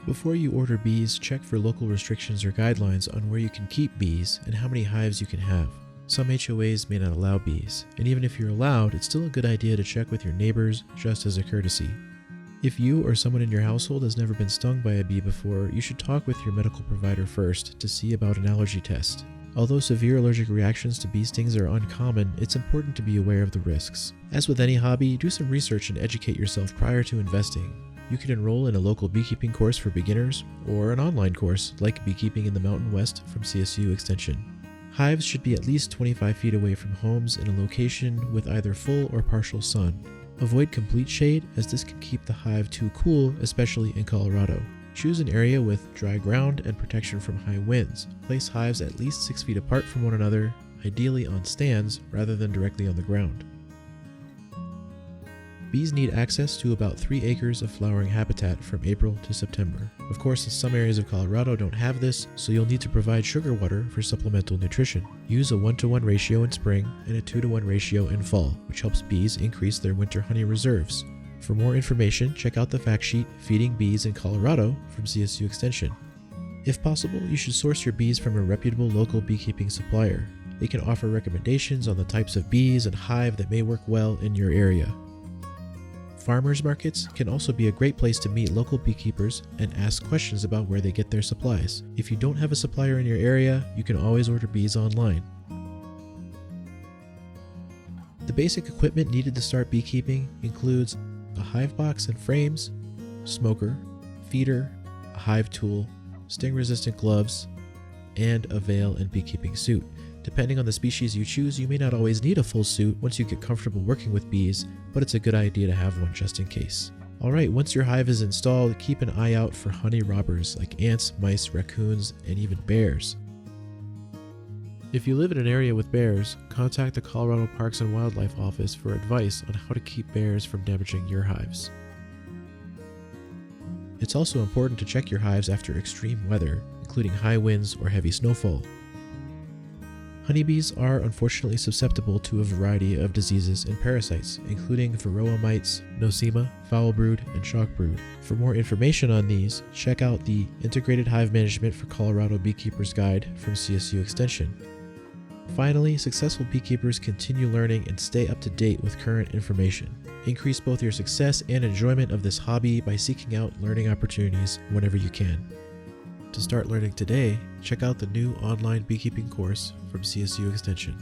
Before you order bees, check for local restrictions or guidelines on where you can keep bees and how many hives you can have. Some HOAs may not allow bees, and even if you're allowed, it's still a good idea to check with your neighbors just as a courtesy. If you or someone in your household has never been stung by a bee before, you should talk with your medical provider first to see about an allergy test. Although severe allergic reactions to bee stings are uncommon, it's important to be aware of the risks. As with any hobby, do some research and educate yourself prior to investing. You can enroll in a local beekeeping course for beginners, or an online course like Beekeeping in the Mountain West from CSU Extension. Hives should be at least 25 feet away from homes in a location with either full or partial sun. Avoid complete shade, as this can keep the hive too cool, especially in Colorado. Choose an area with dry ground and protection from high winds. Place hives at least 6 feet apart from one another, ideally on stands rather than directly on the ground. Bees need access to about 3 acres of flowering habitat from April to September. Of course, some areas of Colorado don't have this, so you'll need to provide sugar water for supplemental nutrition. Use a 1-to-1 ratio in spring and a 2-to-1 ratio in fall, which helps bees increase their winter honey reserves. For more information, check out the fact sheet Feeding Bees in Colorado from CSU Extension. If possible, you should source your bees from a reputable local beekeeping supplier. They can offer recommendations on the types of bees and hive that may work well in your area. Farmers markets can also be a great place to meet local beekeepers and ask questions about where they get their supplies. If you don't have a supplier in your area, you can always order bees online. The basic equipment needed to start beekeeping includes a hive box and frames, smoker, feeder, a hive tool, sting-resistant gloves, and a veil and beekeeping suit. Depending on the species you choose, you may not always need a full suit once you get comfortable working with bees, but it's a good idea to have one just in case. Alright, once your hive is installed, keep an eye out for honey robbers like ants, mice, raccoons, and even bears. If you live in an area with bears, contact the Colorado Parks and Wildlife Office for advice on how to keep bears from damaging your hives. It's also important to check your hives after extreme weather, including high winds or heavy snowfall. Honeybees are unfortunately susceptible to a variety of diseases and parasites, including varroa mites, nosema, foul brood, and shock brood. For more information on these, check out the Integrated Hive Management for Colorado Beekeepers Guide from CSU Extension. Finally, successful beekeepers continue learning and stay up to date with current information. Increase both your success and enjoyment of this hobby by seeking out learning opportunities whenever you can. To start learning today, check out the new online beekeeping course from CSU Extension.